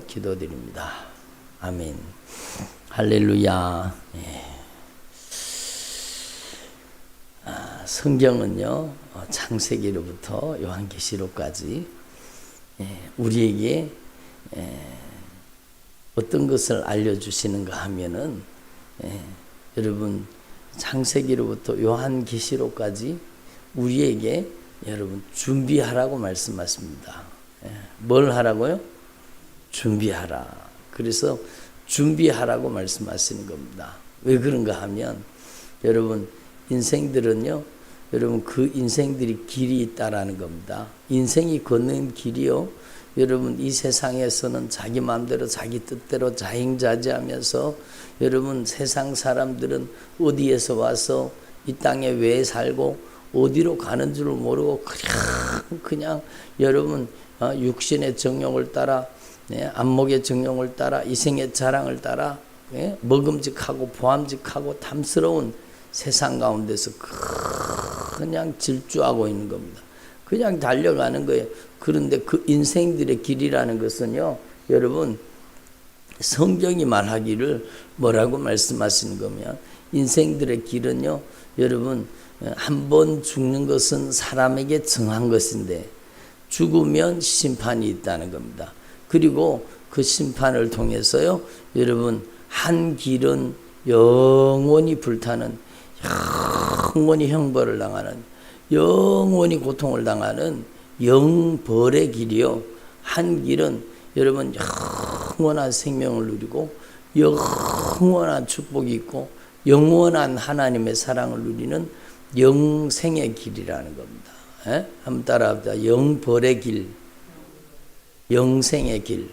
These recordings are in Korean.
기도드립니다. 아멘. 할렐루야. 성경은요, 창세기로부터 요한계시록까지 우리에게 어떤 것을 알려주시는가 하면은 여러분 창세기로부터 요한계시록까지 우리에게 여러분 준비하라고 말씀하십니다. 뭘 하라고요? 준비하라. 그래서 준비하라고 말씀하시는 겁니다. 왜 그런가 하면 여러분 인생들은요, 여러분 그 인생들이 길이 있다라는 겁니다. 인생이 걷는 길이요, 여러분 이 세상에서는 자기 마음대로 자기 뜻대로 자행자재하면서 여러분 세상 사람들은 어디에서 와서 이 땅에 왜 살고 어디로 가는 줄 모르고 그냥 여러분 육신의 정욕을 따라 안목의 정욕을 따라 이생의 자랑을 따라 먹음직하고 보암직하고 탐스러운 세상 가운데서 그냥 질주하고 있는 겁니다. 그냥 달려가는 거예요. 그런데 그 인생들의 길이라는 것은요, 여러분 성경이 말하기를 뭐라고 말씀하시는 거면 인생들의 길은요, 여러분 한 번 죽는 것은 사람에게 정한 것인데 죽으면 심판이 있다는 겁니다. 그리고 그 심판을 통해서요, 여러분 한 길은 영원히 불타는, 영원히 형벌을 당하는, 영원히 고통을 당하는 영벌의 길이요, 한 길은 여러분 영원한 생명을 누리고 영원한 축복이 있고 영원한 하나님의 사랑을 누리는 영생의 길이라는 겁니다. 한번 따라합시다. 영벌의 길, 영생의 길.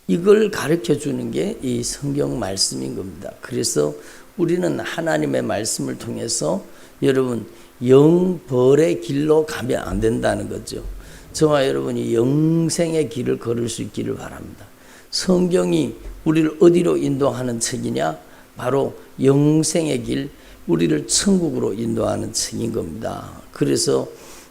이걸 가르쳐 주는 게 이 성경 말씀인 겁니다. 그래서 우리는 하나님의 말씀을 통해서 여러분 영벌의 길로 가면 안 된다는 거죠. 저와 여러분이 영생의 길을 걸을 수 있기를 바랍니다. 성경이 우리를 어디로 인도하는 책이냐? 바로 영생의 길, 우리를 천국으로 인도하는 책인 겁니다. 그래서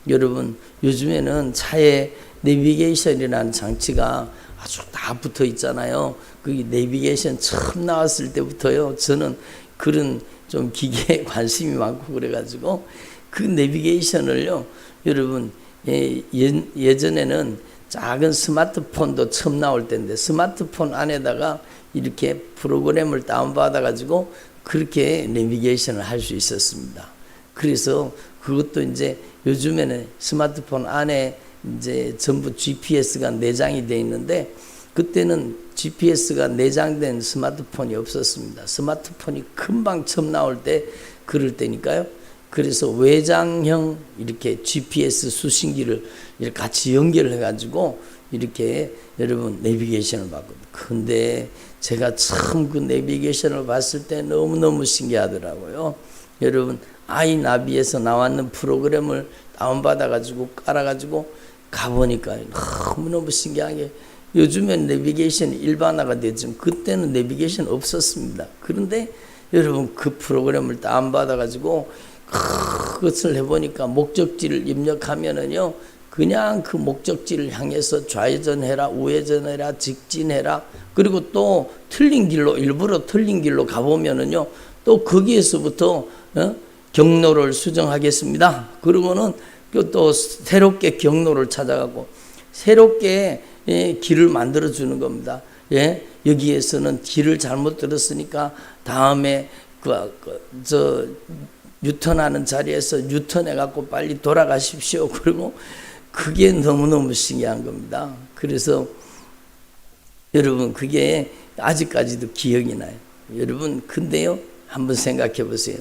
여러분 요즘에는 차에 내비게이션이라는 장치가 아주 다 붙어 있잖아요. 그 내비게이션 처음 나왔을 때부터요, 저는 그런 좀 기계에 관심이 많고 그래가지고 그 내비게이션을요, 여러분 예전에는 작은 스마트폰도 처음 나올 때인데 스마트폰 안에다가 이렇게 프로그램을 다운받아가지고 그렇게 내비게이션을 할 수 있었습니다. 그래서 그것도 이제 요즘에는 스마트폰 안에 이제 전부 GPS가 내장이 되어 있는데 그때는 GPS가 내장된 스마트폰이 없었습니다. 스마트폰이 금방 처음 나올 때 그럴 때니까요. 그래서 외장형 이렇게 GPS 수신기를 이렇게 같이 연결해 가지고 이렇게 여러분 내비게이션을 봤거든요. 근데 제가 처음 그 내비게이션을 봤을 때 너무너무 신기하더라고요. 여러분 아이나비에서 나왔는 프로그램을 다운받아 가지고 깔아 가지고 가보니까 너무너무 신기하게, 요즘엔 내비게이션이 일반화가 됐지만 그때는 내비게이션 없었습니다. 그런데 여러분 그 프로그램을 다운받아 가지고 그것을 해보니까 목적지를 입력하면은요, 그냥 그 목적지를 향해서 좌회전해라, 우회전해라, 직진해라, 그리고 또 틀린 길로, 일부러 틀린 길로 가보면은요, 또 거기에서부터 경로를 수정하겠습니다. 그러고는 또 새롭게 경로를 찾아가고 새롭게 길을 만들어 주는 겁니다. 여기에서는 길을 잘못 들었으니까 다음에 저 유턴하는 자리에서 유턴해 갖고 빨리 돌아가십시오. 그리고 그게 너무너무 신기한 겁니다. 그래서 여러분 그게 아직까지도 기억이 나요. 여러분 근데요, 한번 생각해 보세요.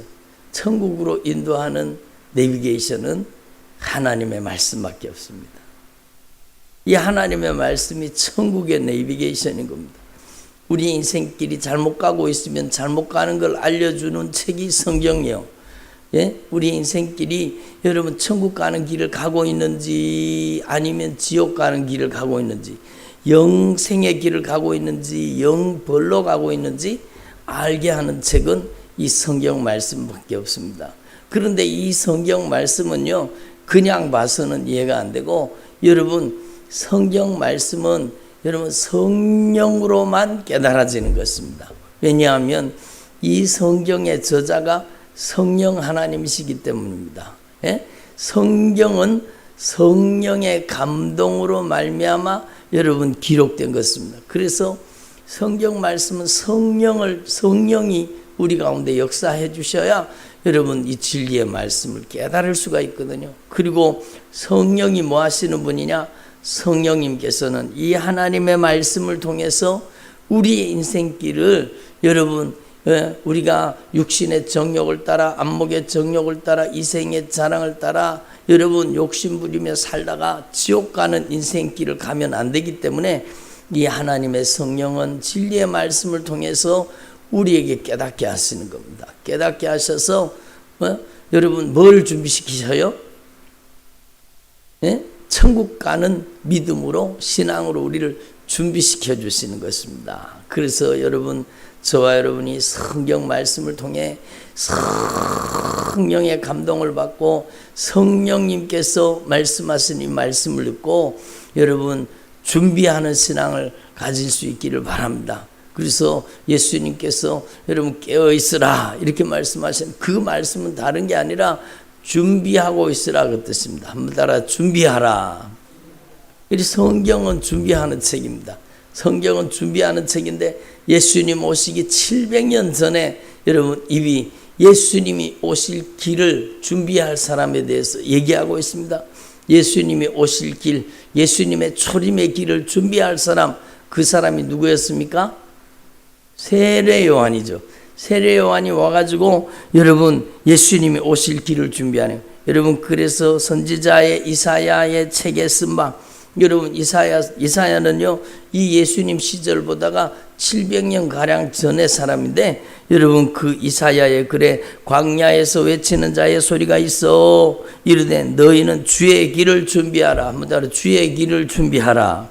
천국으로 인도하는 내비게이션은 하나님의 말씀밖에 없습니다. 이 하나님의 말씀이 천국의 내비게이션인 겁니다. 우리 인생길이 잘못 가고 있으면 잘못 가는 걸 알려주는 책이 성경이요. 우리 인생길이 여러분 천국 가는 길을 가고 있는지 아니면 지옥 가는 길을 가고 있는지, 영생의 길을 가고 있는지 영벌로 가고 있는지 알게 하는 책은 이 성경 말씀밖에 없습니다. 그런데 이 성경 말씀은요, 그냥 봐서는 이해가 안 되고, 여러분 성경 말씀은 여러분 성령으로만 깨달아지는 것입니다. 왜냐하면 이 성경의 저자가 성령 하나님이시기 때문입니다. 예? 성경은 성령의 감동으로 말미암아 여러분 기록된 것입니다. 그래서 성경 말씀은 성령이 우리 가운데 역사해 주셔야 여러분 이 진리의 말씀을 깨달을 수가 있거든요. 그리고 성령이 뭐 하시는 분이냐? 성령님께서는 이 하나님의 말씀을 통해서 우리의 인생길을 여러분 우리가 육신의 정욕을 따라 안목의 정욕을 따라 이생의 자랑을 따라 여러분 욕심부리며 살다가 지옥 가는 인생길을 가면 안 되기 때문에 이 하나님의 성령은 진리의 말씀을 통해서 우리에게 깨닫게 하시는 겁니다. 깨닫게 하셔서 여러분 뭘 준비시키셔요? 예? 천국 가는 믿음으로 신앙으로 우리를 준비시켜 주시는 것입니다. 그래서 여러분 저와 여러분이 성경 말씀을 통해 성령의 감동을 받고 성령님께서 말씀하신 이 말씀을 듣고 여러분 준비하는 신앙을 가질 수 있기를 바랍니다. 그래서 예수님께서 여러분 깨어있으라 이렇게 말씀하신 그 말씀은 다른 게 아니라 준비하고 있으라 그 뜻입니다. 한번 따라 준비하라. 이 성경은 준비하는 책입니다. 성경은 준비하는 책인데 예수님 오시기 700년 전에 여러분 이미 예수님이 오실 길을 준비할 사람에 대해서 얘기하고 있습니다. 예수님이 오실 길, 예수님의 초림의 길을 준비할 사람, 그 사람이 누구였습니까? 세례 요한이죠. 세례 요한이 와가지고 여러분 예수님이 오실 길을 준비하네요. 여러분 그래서 선지자의 이사야의 책에 쓴 바 여러분 이사야는요 이 예수님 시절 보다가 700년 가량 전의 사람인데 여러분 그 이사야의 글에 광야에서 외치는 자의 소리가 있어 이르되 너희는 주의 길을 준비하라. 한번 따라 주의 길을 준비하라.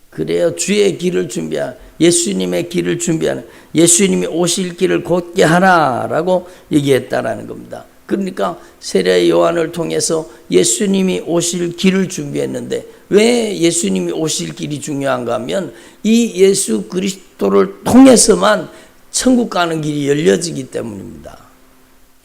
그래요. 주의 길을 준비하라. 예수님의 길을 준비하라. 예수님이 오실 길을 곧게 하라라고 얘기했다라는 겁니다. 그러니까 세례 요한을 통해서 예수님이 오실 길을 준비했는데 왜 예수님이 오실 길이 중요한가 하면 이 예수 그리스도를 통해서만 천국 가는 길이 열려지기 때문입니다.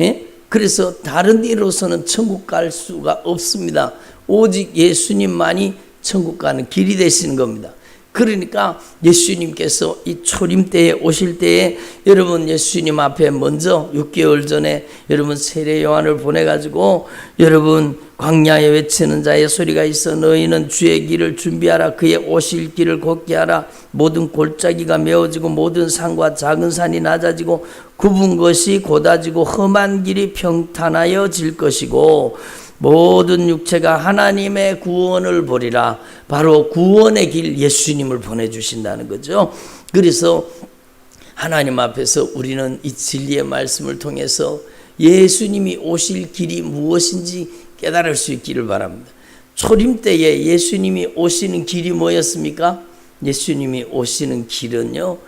예? 그래서 다른 일로서는 천국 갈 수가 없습니다. 오직 예수님만이 천국 가는 길이 되시는 겁니다. 그러니까 예수님께서 이 초림 때에 오실 때에 여러분 예수님 앞에 먼저 6개월 전에 여러분 세례 요한을 보내가지고 여러분 광야에 외치는 자의 소리가 있어 너희는 주의 길을 준비하라. 그의 오실 길을 곧게 하라. 모든 골짜기가 메어지고 모든 산과 작은 산이 낮아지고 굽은 것이 곧아지고 험한 길이 평탄하여질 것이고 모든 육체가 하나님의 구원을 보리라. 바로 구원의 길 예수님을 보내주신다는 거죠. 그래서 하나님 앞에서 우리는 이 진리의 말씀을 통해서 예수님이 오실 길이 무엇인지 깨달을 수 있기를 바랍니다. 초림 때에 예수님이 오시는 길이 뭐였습니까? 예수님이 오시는 길은요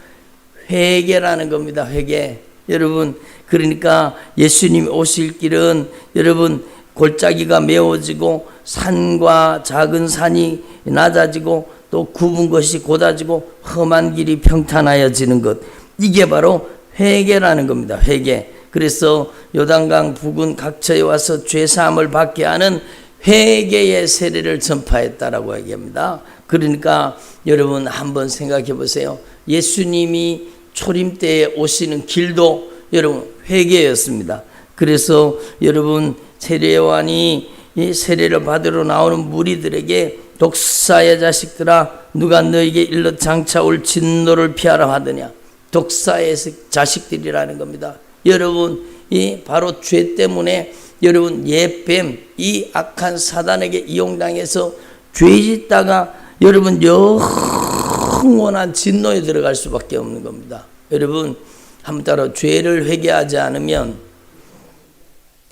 회개라는 겁니다. 회개. 여러분 그러니까 예수님이 오실 길은 여러분 골짜기가 메워지고 산과 작은 산이 낮아지고 또 굽은 것이 곧아지고 험한 길이 평탄하여지는 것, 이게 바로 회개라는 겁니다. 회개. 그래서 요단강 부근 각처에 와서 죄사함을 받게 하는 회개의 세례를 전파했다라고 얘기합니다. 그러니까 여러분 한번 생각해 보세요. 예수님이 초림 때에 오시는 길도 여러분 회개였습니다. 그래서 여러분 세례 요한이 이 세례를 받으러 나오는 무리들에게 독사의 자식들아 누가 너에게 일러 장차 올 진노를 피하라 하더냐. 독사의 자식들이라는 겁니다. 여러분 이 바로 죄 때문에 여러분 옛뱀 이 악한 사단에게 이용당해서 죄 짓다가 여러분 영원한 진노에 들어갈 수밖에 없는 겁니다. 여러분 한번 따라 죄를 회개하지 않으면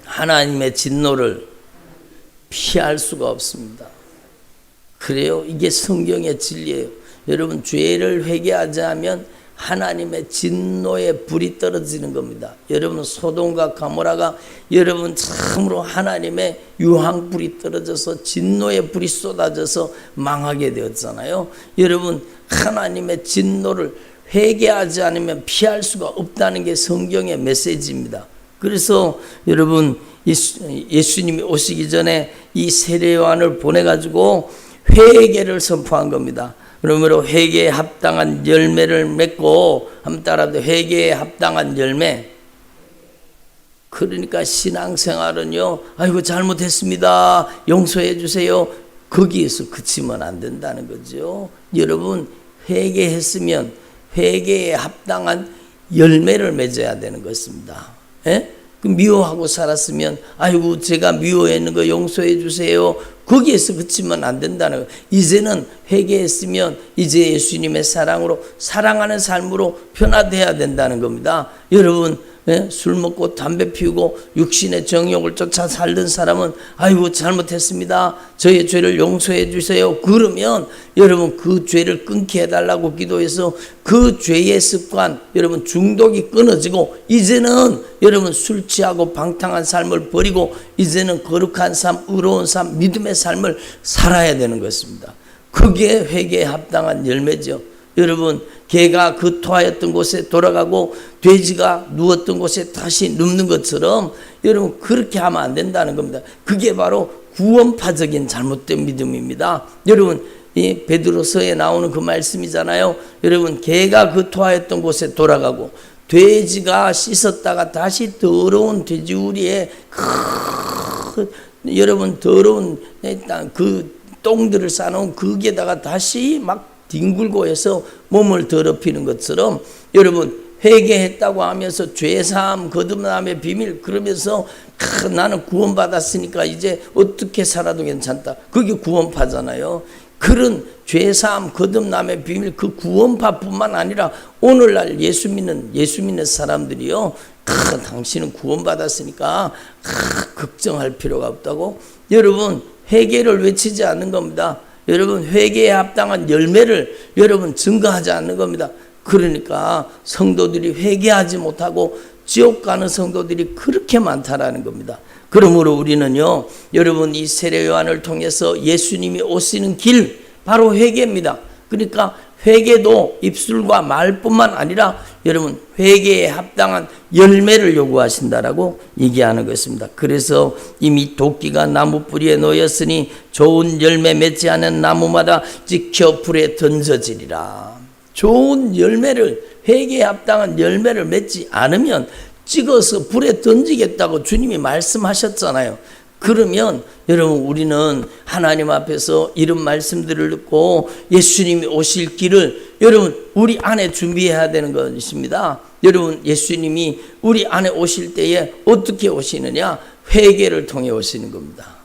하나님의 진노를 피할 수가 없습니다. 그래요. 이게 성경의 진리예요. 여러분 죄를 회개하지 않으면 하나님의 진노의 불이 떨어지는 겁니다. 여러분 소돔과 가모라가 여러분 참으로 하나님의 유황불이 떨어져서 진노의 불이 쏟아져서 망하게 되었잖아요. 여러분 하나님의 진노를 회개하지 않으면 피할 수가 없다는 게 성경의 메시지입니다. 그래서 여러분 예수님이 오시기 전에 이 세례 요한을 보내가지고 회개를 선포한 겁니다. 그러므로 회개에 합당한 열매를 맺고 한번 따라도 회개에 합당한 열매. 그러니까 신앙생활은요, 아이고 잘못했습니다, 용서해 주세요, 거기에서 그치면 안 된다는 거죠. 여러분 회개했으면 회개에 합당한 열매를 맺어야 되는 것입니다. 예? 미워하고 살았으면 아이고 제가 미워했는 거 용서해 주세요, 거기에서 그치면 안 된다는 거예요. 이제는 회개했으면 이제 예수님의 사랑으로 사랑하는 삶으로 변화돼야 된다는 겁니다. 여러분 술 먹고 담배 피우고 육신의 정욕을 쫓아 살던 사람은 아이고 잘못했습니다, 저의 죄를 용서해 주세요, 그러면 여러분 그 죄를 끊게 해달라고 기도해서 그 죄의 습관 여러분 중독이 끊어지고 이제는 여러분 술 취하고 방탕한 삶을 버리고 이제는 거룩한 삶, 의로운 삶, 믿음의 삶을 살아야 되는 것입니다. 그게 회개에 합당한 열매죠. 여러분 개가 그 토하였던 곳에 돌아가고 돼지가 누웠던 곳에 다시 눕는 것처럼 여러분 그렇게 하면 안 된다는 겁니다. 그게 바로 구원파적인 잘못된 믿음입니다. 여러분 이 베드로서에 나오는 그 말씀이잖아요. 여러분 개가 그 토하였던 곳에 돌아가고 돼지가 씻었다가 다시 더러운 돼지우리에 여러분 더러운 그 똥들을 싸놓은 거기에다가 다시 막 뒹굴고 해서 몸을 더럽히는 것처럼 여러분 회개했다고 하면서 죄사함 거듭남의 비밀 그러면서 나는 구원받았으니까 이제 어떻게 살아도 괜찮다, 그게 구원파잖아요. 그런 죄사함 거듭남의 비밀 그 구원파뿐만 아니라 오늘날 예수 믿는 사람들이요, 당신은 구원받았으니까 걱정할 필요가 없다고 여러분 회개를 외치지 않는 겁니다. 여러분 회개에 합당한 열매를 여러분 증거하지 않는 겁니다. 그러니까 성도들이 회개하지 못하고 지옥 가는 성도들이 그렇게 많다라는 겁니다. 그러므로 우리는요, 여러분 이 세례 요한을 통해서 예수님이 오시는 길 바로 회개입니다. 그러니까 회개도 입술과 말뿐만 아니라 여러분 회개에 합당한 열매를 요구하신다라고 얘기하는 것입니다. 그래서 이미 도끼가 나무 뿌리에 놓였으니 좋은 열매 맺지 않은 나무마다 찍혀 불에 던져지리라. 좋은 열매를 회개에 합당한 열매를 맺지 않으면 찍어서 불에 던지겠다고 주님이 말씀하셨잖아요. 그러면 여러분 우리는 하나님 앞에서 이런 말씀들을 듣고 예수님이 오실 길을 여러분 우리 안에 준비해야 되는 것입니다. 여러분 예수님이 우리 안에 오실 때에 어떻게 오시느냐? 회개를 통해 오시는 겁니다.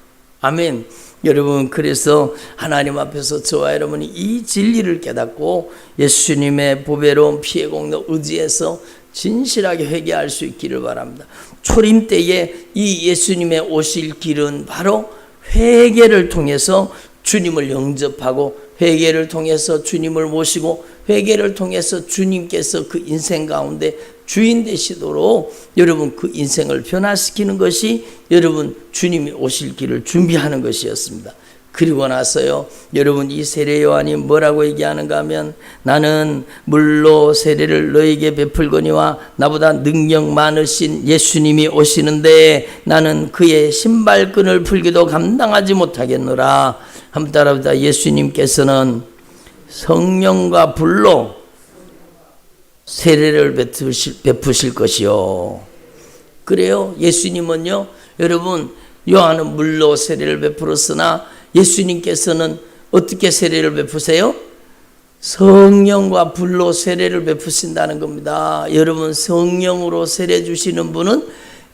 아멘. 여러분 그래서 하나님 앞에서 저와 여러분이 이 진리를 깨닫고 예수님의 보배로운 피의 공로 의지해서 진실하게 회개할 수 있기를 바랍니다. 초림 때에 이 예수님의 오실 길은 바로 회개를 통해서 주님을 영접하고 회개를 통해서 주님을 모시고 회개를 통해서 주님께서 그 인생 가운데 주인 되시도록 여러분 그 인생을 변화시키는 것이 여러분 주님이 오실 길을 준비하는 것이었습니다. 그리고 나서요, 여러분 이 세례 요한이 뭐라고 얘기하는가 하면 나는 물로 세례를 너에게 베풀거니와 나보다 능력 많으신 예수님이 오시는데 나는 그의 신발끈을 풀기도 감당하지 못하겠노라. 한번 따라합니다. 예수님께서는 성령과 불로 세례를 베푸실 것이요. 그래요. 예수님은요, 여러분 요한은 물로 세례를 베풀었으나 예수님께서는 어떻게 세례를 베푸세요? 성령과 불로 세례를 베푸신다는 겁니다. 여러분 성령으로 세례 주시는 분은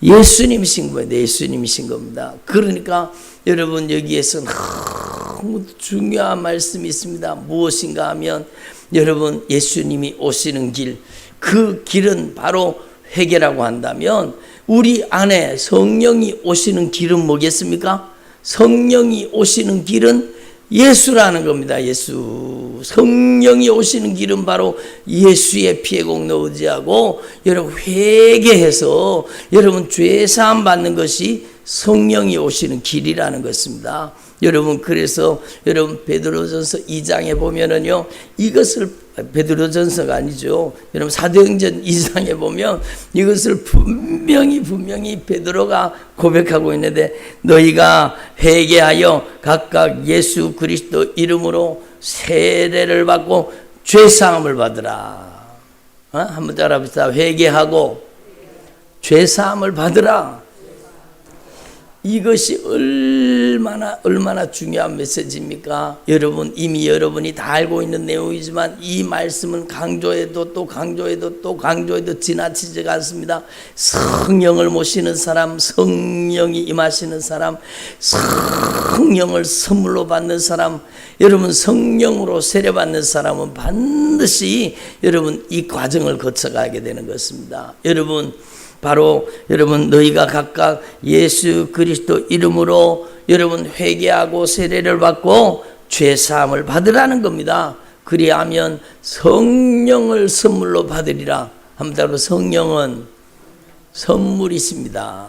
예수님이신 거예요. 예수님이신 겁니다. 그러니까 여러분 여기에서 너무 중요한 말씀이 있습니다. 무엇인가 하면 여러분 예수님이 오시는 길, 그 길은 바로 회개라고 한다면 우리 안에 성령이 오시는 길은 뭐겠습니까? 성령이 오시는 길은 예수라는 겁니다. 예수. 성령이 오시는 길은 바로 예수의 피의 공로 의지하고 여러분 회개해서 여러분 죄 사함 받는 것이 성령이 오시는 길이라는 것입니다. 여러분 그래서 여러분 베드로전서 2장에 보면은요 이것을 베드로전서가 아니죠. 여러분 사도행전 2장에 보면 이것을 분명히 베드로가 고백하고 있는데 너희가 회개하여 각각 예수 그리스도 이름으로 세례를 받고 죄사함을 받으라. 한번 따라합시다. 회개하고 죄사함을 받으라. 이것이 얼마나 중요한 메시지입니까? 여러분 이미 여러분이 다 알고 있는 내용이지만 이 말씀은 강조해도 또 강조해도 또 강조해도 지나치지가 않습니다. 성령을 모시는 사람, 성령이 임하시는 사람, 성령을 선물로 받는 사람, 여러분 성령으로 세례받는 사람은 반드시 여러분 이 과정을 거쳐가게 되는 것입니다. 여러분 바로 여러분 너희가 각각 예수 그리스도 이름으로 여러분 회개하고 세례를 받고 죄사함을 받으라는 겁니다. 그리하면 성령을 선물로 받으리라. 한마디로 성령은 선물이십니다.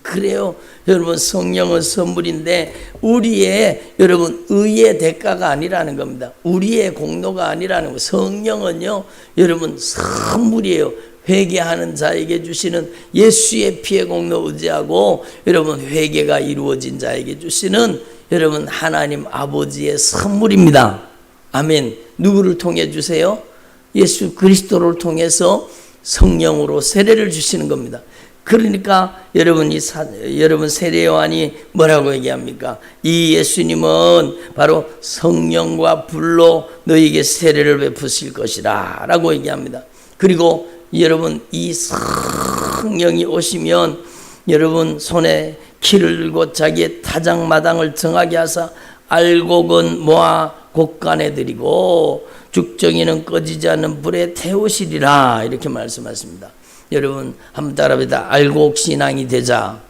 그래요. 여러분 성령은 선물인데 우리의 여러분 의의 대가가 아니라는 겁니다. 우리의 공로가 아니라는 거. 성령은요 여러분 선물이에요. 회개하는 자에게 주시는 예수의 피의 공로 의지하고 여러분 회개가 이루어진 자에게 주시는 여러분 하나님 아버지의 선물입니다. 아멘. 누구를 통해 주세요? 예수 그리스도를 통해서 성령으로 세례를 주시는 겁니다. 그러니까 여러분 세례 요한이 뭐라고 얘기합니까? 이 예수님은 바로 성령과 불로 너희에게 세례를 베푸실 것이라 라고 얘기합니다. 그리고 여러분 이 성령이 오시면 여러분 손에 키를 들고 자기의 타작마당을 정하게 하사 알곡은 모아 곡간에 드리고 죽정이는 꺼지지 않는 불에 태우시리라 이렇게 말씀하십니다. 여러분 한번 따라합니다. 알곡신앙이 되자.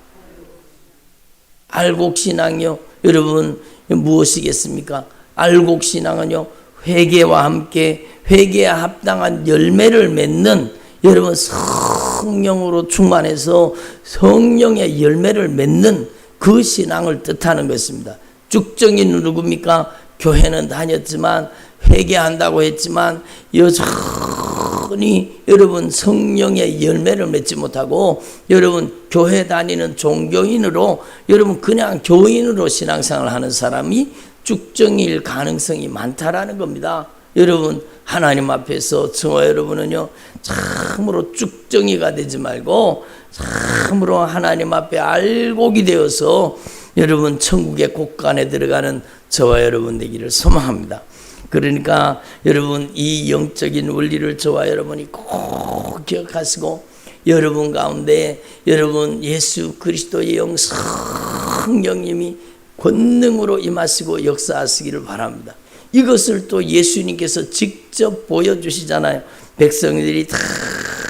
알곡신앙이요 여러분 무엇이겠습니까? 알곡신앙은요 회개와 함께 회개에 합당한 열매를 맺는 여러분 성령으로 충만해서 성령의 열매를 맺는 그 신앙을 뜻하는 것입니다. 죽정이는 누굽니까? 교회는 다녔지만 회개한다고 했지만 여전히 여러분 성령의 열매를 맺지 못하고 여러분 교회 다니는 종교인으로 여러분 그냥 교인으로 신앙생활을 하는 사람이 죽정일 가능성이 많다라는 겁니다. 여러분 하나님 앞에서 저와 여러분은요 참으로 쭉정이가 되지 말고 참으로 하나님 앞에 알곡이 되어서 여러분 천국의 곳간에 들어가는 저와 여러분 되기를 소망합니다. 그러니까 여러분 이 영적인 원리를 저와 여러분이 꼭 기억하시고 여러분 가운데 여러분 예수 그리스도의 영 성령님이 권능으로 임하시고 역사하시기를 바랍니다. 이것을 또 예수님께서 직접 보여주시잖아요. 백성들이 다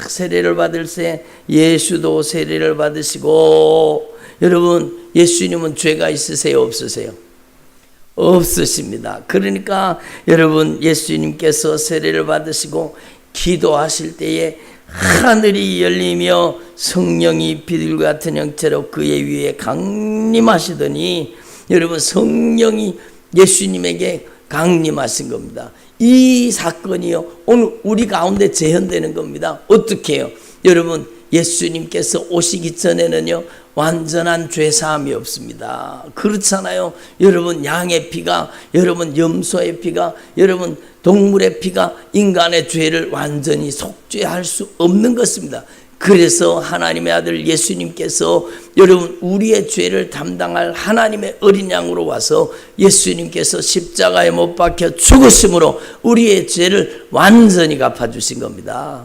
세례를 받을 때 예수도 세례를 받으시고 여러분 예수님은 죄가 있으세요? 없으세요? 없으십니다. 그러니까 여러분 예수님께서 세례를 받으시고 기도하실 때에 하늘이 열리며 성령이 비둘기 같은 형체로 그의 위에 강림하시더니 여러분 성령이 예수님에게 강림하신 겁니다. 이 사건이요 오늘 우리 가운데 재현되는 겁니다. 어떻게 해요? 여러분 예수님께서 오시기 전에는요 완전한 죄사함이 없습니다. 그렇잖아요. 여러분 양의 피가 여러분 염소의 피가 여러분 동물의 피가 인간의 죄를 완전히 속죄할 수 없는 것입니다. 그래서 하나님의 아들 예수님께서 여러분 우리의 죄를 담당할 하나님의 어린 양으로 와서 예수님께서 십자가에 못 박혀 죽으심으로 우리의 죄를 완전히 갚아주신 겁니다.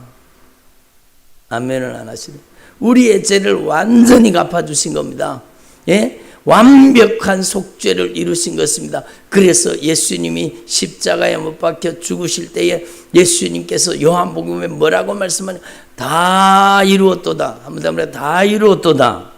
아멘을 안 하시네. 우리의 죄를 완전히 갚아주신 겁니다. 예? 완벽한 속죄를 이루신 것입니다. 그래서 예수님이 십자가에 못 박혀 죽으실 때에 예수님께서 요한복음에 뭐라고 말씀하냐? 다 이루었도다. 한번 더 말해 다 이루었도다.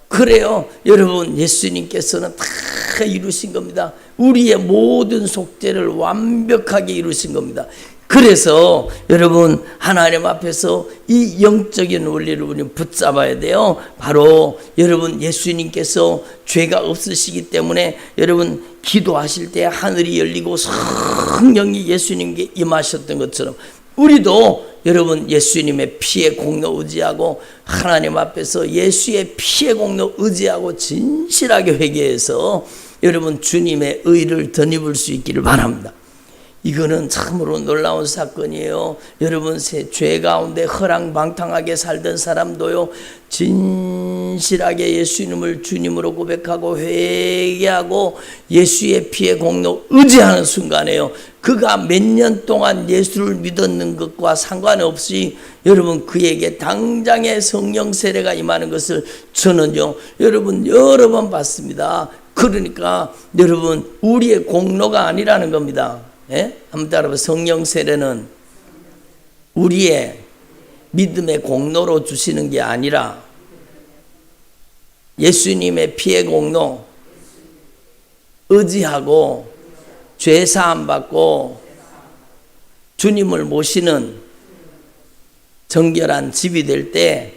그래요. 여러분, 예수님께서는 다 이루신 겁니다. 우리의 모든 속죄를 완벽하게 이루신 겁니다. 그래서 여러분, 하나님 앞에서 이 영적인 원리를 우리는 붙잡아야 돼요. 바로 여러분, 예수님께서 죄가 없으시기 때문에 여러분 기도하실 때 하늘이 열리고 성령이 예수님께 임하셨던 것처럼 우리도 여러분 예수님의 피의 공로 의지하고 하나님 앞에서 예수의 피의 공로 의지하고 진실하게 회개해서 여러분 주님의 의를 덧입을 수 있기를 바랍니다. 이거는 참으로 놀라운 사건이에요. 여러분, 죄 가운데 허랑방탕하게 살던 사람도요, 진실하게 예수님을 주님으로 고백하고 회개하고 예수의 피의 공로 의지하는 순간에요, 그가 몇 년 동안 예수를 믿었는 것과 상관없이 여러분 그에게 당장의 성령 세례가 임하는 것을 저는요 여러분 여러 번 봤습니다. 그러니까 여러분 우리의 공로가 아니라는 겁니다. 예? 한번 따라봐. 성령 세례는 우리의 믿음의 공로로 주시는 게 아니라 예수님의 피의 공로 의지하고 죄 사함 받고 주님을 모시는 정결한 집이 될 때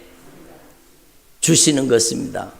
주시는 것입니다.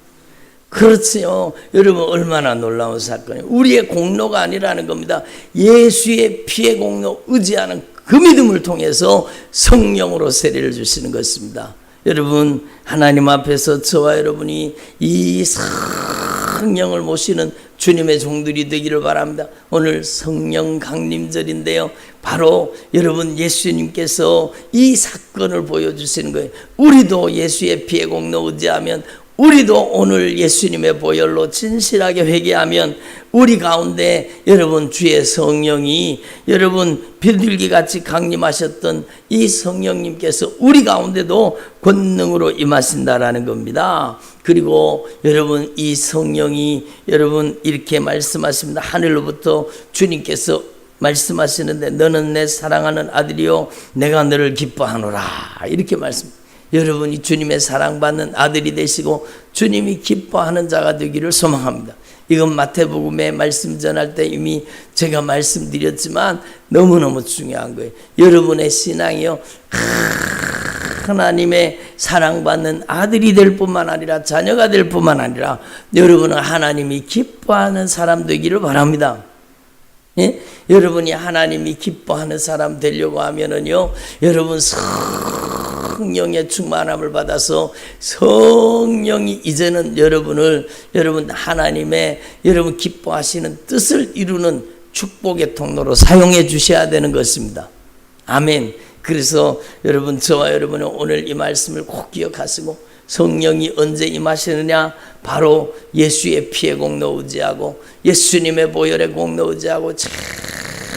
그렇지요. 여러분, 얼마나 놀라운 사건이에요. 우리의 공로가 아니라는 겁니다. 예수의 피의 공로 의지하는 그 믿음을 통해서 성령으로 세례를 주시는 것입니다. 여러분, 하나님 앞에서 저와 여러분이 이 성령을 모시는 주님의 종들이 되기를 바랍니다. 오늘 성령 강림절인데요, 바로 여러분 예수님께서 이 사건을 보여주시는 거예요. 우리도 예수의 피의 공로 의지하면, 우리도 오늘 예수님의 보혈로 진실하게 회개하면 우리 가운데 여러분 주의 성령이 여러분 비둘기같이 강림하셨던 이 성령님께서 우리 가운데도 권능으로 임하신다라는 겁니다. 그리고 여러분 이 성령이 여러분 이렇게 말씀하십니다. 하늘로부터 주님께서 말씀하시는데 너는 내 사랑하는 아들이요 내가 너를 기뻐하노라 이렇게 말씀합니다. 여러분이 주님의 사랑받는 아들이 되시고 주님이 기뻐하는 자가 되기를 소망합니다. 이건 마태복음에 말씀 전할 때 이미 제가 말씀드렸지만 너무너무 중요한 거예요. 여러분의 신앙이요 하나님의 사랑받는 아들이 될 뿐만 아니라 자녀가 될 뿐만 아니라 여러분은 하나님이 기뻐하는 사람 되기를 바랍니다. 예? 여러분이 하나님이 기뻐하는 사람 되려고 하면은요 여러분 성령의 충만함을 받아서 성령이 이제는 여러분 하나님의 여러분 기뻐하시는 뜻을 이루는 축복의 통로로 사용해 주셔야 되는 것입니다. 아멘. 그래서 여러분 저와 여러분은 오늘 이 말씀을 꼭 기억하시고 성령이 언제 임하시느냐? 바로 예수의 피의 공로 의지하고 예수님의 보혈의 공로 의지하고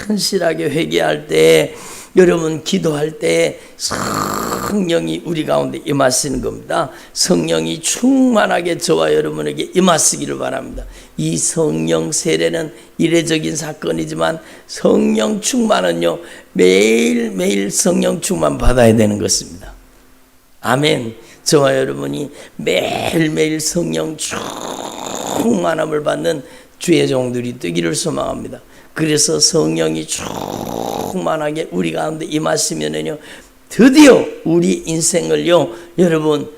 진실하게 회개할 때 여러분 기도할 때 성령이 우리 가운데 임하시는 겁니다. 성령이 충만하게 저와 여러분에게 임하시기를 바랍니다. 이 성령 세례는 이례적인 사건이지만 성령 충만은요 매일매일 성령 충만 받아야 되는 것입니다. 아멘. 저와 여러분이 매일매일 성령 충만함을 받는 주의 종들이 되기를 소망합니다. 그래서 성령이 충만하게 우리 가운데 임하시면은요 드디어 우리 인생을요 여러분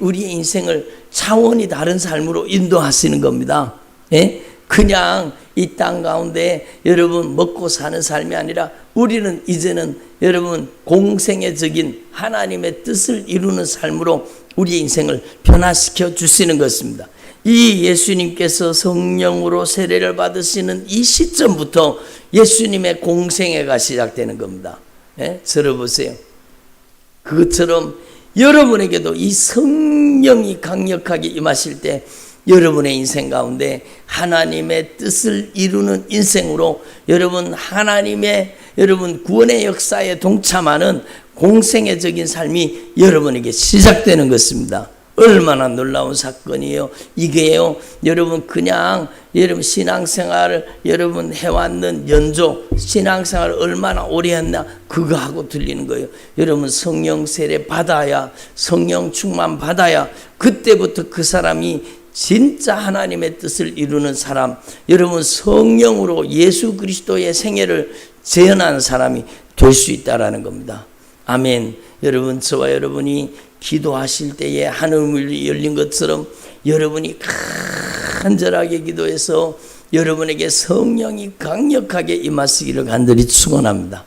우리 인생을 차원이 다른 삶으로 인도하시는 겁니다. 예? 그냥 이 땅 가운데 여러분 먹고 사는 삶이 아니라 우리는 이제는 여러분 공생애적인 하나님의 뜻을 이루는 삶으로 우리의 인생을 변화시켜 주시는 것입니다. 이 예수님께서 성령으로 세례를 받으시는 이 시점부터 예수님의 공생애가 시작되는 겁니다. 예? 들어보세요. 그것처럼 여러분에게도 이 성령이 강력하게 임하실 때 여러분의 인생 가운데 하나님의 뜻을 이루는 인생으로 여러분 하나님의 여러분 구원의 역사에 동참하는 공생애적인 삶이 여러분에게 시작되는 것입니다. 얼마나 놀라운 사건이에요. 이게요, 여러분 그냥 여러분 신앙생활을 여러분 해왔는 연조, 신앙생활을 얼마나 오래 했나 그거하고 들리는 거예요. 여러분 성령 세례 받아야, 성령 충만 받아야 그때부터 그 사람이 진짜 하나님의 뜻을 이루는 사람, 여러분 성령으로 예수 그리스도의 생애를 재현하는 사람이 될 수 있다라는 겁니다. 아멘. 여러분, 저와 여러분이 기도하실 때에 하늘문이 열린 것처럼 여러분이 간절하게 기도해서 여러분에게 성령이 강력하게 임하시기를 간절히 축원합니다.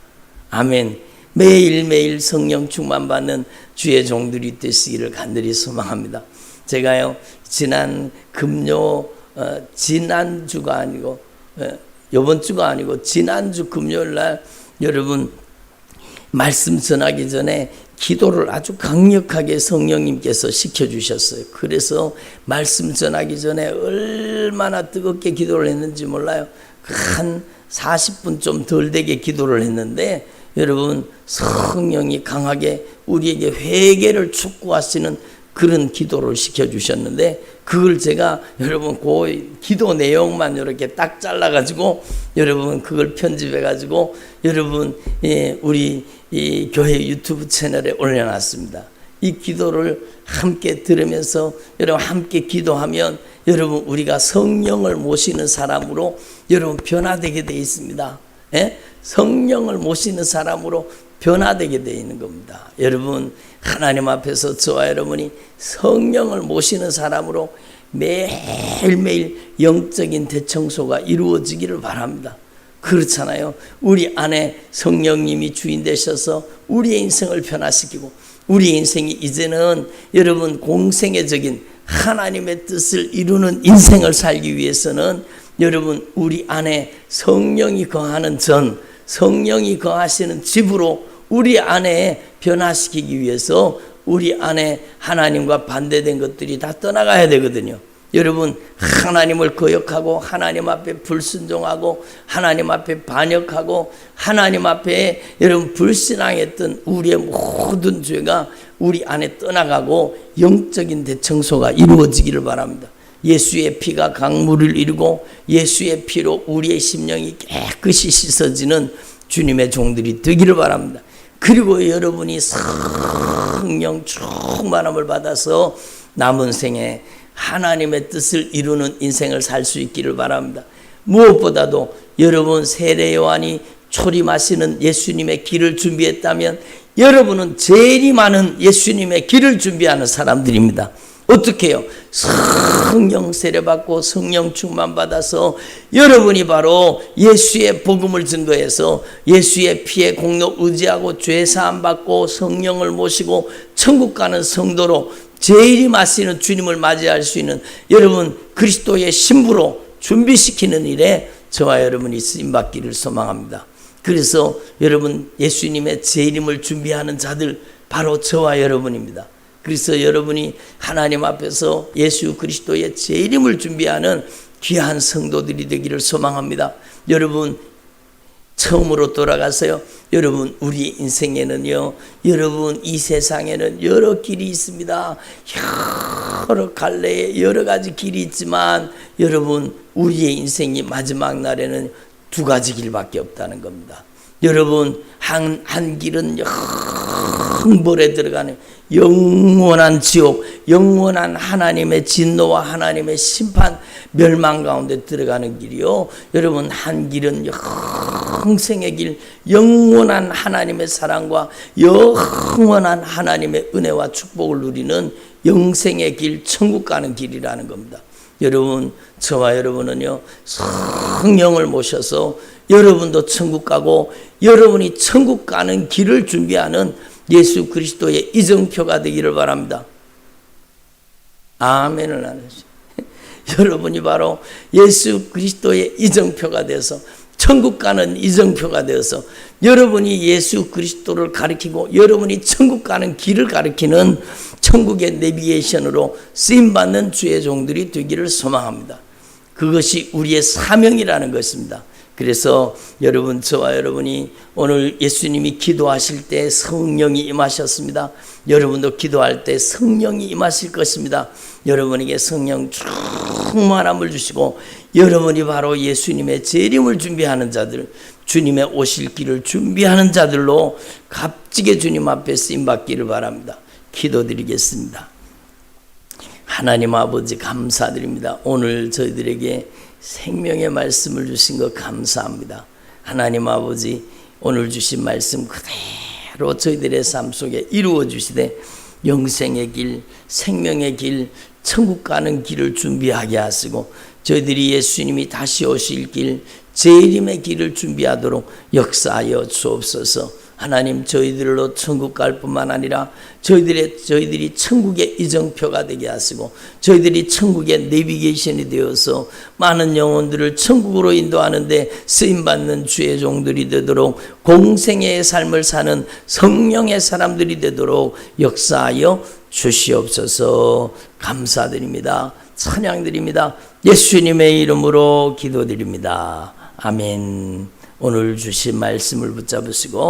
아멘. 매일매일 성령 충만 받는 주의 종들이 되시기를 간절히 소망합니다. 제가요, 지난 금요, 지난주가 아니고 이번 주가 아니고 지난주 금요일 날 여러분 말씀 전하기 전에 기도를 아주 강력하게 성령님께서 시켜주셨어요. 그래서 말씀 전하기 전에 얼마나 뜨겁게 기도를 했는지 몰라요. 한 40분 좀 덜 되게 기도를 했는데 여러분 성령이 강하게 우리에게 회개를 촉구하시는 그런 기도를 시켜주셨는데 그걸 제가 여러분 그 기도 내용만 이렇게 딱 잘라가지고 여러분 그걸 편집해가지고 여러분 우리 이 교회 유튜브 채널에 올려놨습니다. 이 기도를 함께 들으면서 여러분 함께 기도하면 여러분 우리가 성령을 모시는 사람으로 여러분 변화되게 되어 있습니다. 예? 성령을 모시는 사람으로 변화되게 되어 있는 겁니다. 여러분 하나님 앞에서 저와 여러분이 성령을 모시는 사람으로 매일매일 영적인 대청소가 이루어지기를 바랍니다. 그렇잖아요. 우리 안에 성령님이 주인 되셔서 우리의 인생을 변화시키고 우리의 인생이 이제는 여러분 공생애적인 하나님의 뜻을 이루는 인생을 살기 위해서는 여러분 우리 안에 성령이 거하는 전, 성령이 거하시는 집으로 우리 안에 변화시키기 위해서 우리 안에 하나님과 반대된 것들이 다 떠나가야 되거든요. 여러분 하나님을 거역하고 하나님 앞에 불순종하고 하나님 앞에 반역하고 하나님 앞에 여러분 불신앙했던 우리의 모든 죄가 우리 안에 떠나가고 영적인 대청소가 이루어지기를 바랍니다. 예수의 피가 강물을 이루고 예수의 피로 우리의 심령이 깨끗이 씻어지는 주님의 종들이 되기를 바랍니다. 그리고 여러분이 성령 충만함을 받아서 남은 생에 하나님의 뜻을 이루는 인생을 살 수 있기를 바랍니다. 무엇보다도 여러분 세례 요한이 초림하시는 예수님의 길을 준비했다면 여러분은 제일 많은 예수님의 길을 준비하는 사람들입니다. 어떻게 해요? 성령 세례 받고 성령 충만 받아서 여러분이 바로 예수의 복음을 증거해서 예수의 피의 공로 의지하고 죄 사함 받고 성령을 모시고 천국 가는 성도로 재림하시는 주님을 맞이할 수 있는 여러분 그리스도의 신부로 준비시키는 일에 저와 여러분이 쓰임받기를 소망합니다. 그래서 여러분 예수님의 재림을 준비하는 자들 바로 저와 여러분입니다. 그래서 여러분이 하나님 앞에서 예수 그리스도의 재림을 준비하는 귀한 성도들이 되기를 소망합니다. 여러분 처음으로 돌아가서요. 여러분 우리 인생에는요. 여러분 이 세상에는 여러 길이 있습니다. 여러 갈래에 여러 가지 길이 있지만 여러분 우리의 인생이 마지막 날에는 두 가지 길밖에 없다는 겁니다. 여러분 한 길은 영벌에 들어가는 영원한 지옥, 영원한 하나님의 진노와 하나님의 심판, 멸망 가운데 들어가는 길이요. 여러분 한 길은 영생의 길, 영원한 하나님의 사랑과 영원한 하나님의 은혜와 축복을 누리는 영생의 길, 천국 가는 길이라는 겁니다. 여러분 저와 여러분은요 성령을 모셔서 여러분도 천국 가고 여러분이 천국 가는 길을 준비하는 예수 그리스도의 이정표가 되기를 바랍니다. 아멘을 안 하시죠. 여러분이 바로 예수 그리스도의 이정표가 돼서 천국 가는 이정표가 되어서 여러분이 예수 그리스도를 가리키고 여러분이 천국 가는 길을 가리키는 천국의 내비게이션으로 쓰임받는 주의 종들이 되기를 소망합니다. 그것이 우리의 사명이라는 것입니다. 그래서 여러분, 저와 여러분이 오늘 예수님이 기도하실 때 성령이 임하셨습니다. 여러분도 기도할 때 성령이 임하실 것입니다. 여러분에게 성령 충만함을 주시고 여러분이 바로 예수님의 재림을 준비하는 자들, 주님의 오실 길을 준비하는 자들로 값지게 주님 앞에 쓰임받기를 바랍니다. 기도드리겠습니다. 하나님 아버지 감사드립니다. 오늘 저희들에게 생명의 말씀을 주신 것 감사합니다. 하나님 아버지, 오늘 주신 말씀 그대로 저희들의 삶 속에 이루어 주시되 영생의 길, 생명의 길, 천국 가는 길을 준비하게 하시고 저희들이 예수님이 다시 오실 길, 재림의 길을 준비하도록 역사하여 주옵소서. 하나님, 저희들로 천국 갈 뿐만 아니라 저희들이 천국의 이정표가 되게 하시고 저희들이 천국의 내비게이션이 되어서 많은 영혼들을 천국으로 인도하는데 쓰임받는 주의 종들이 되도록, 공생애의 삶을 사는 성령의 사람들이 되도록 역사하여 주시옵소서. 감사드립니다. 찬양드립니다. 예수님의 이름으로 기도드립니다. 아멘. 오늘 주신 말씀을 붙잡으시고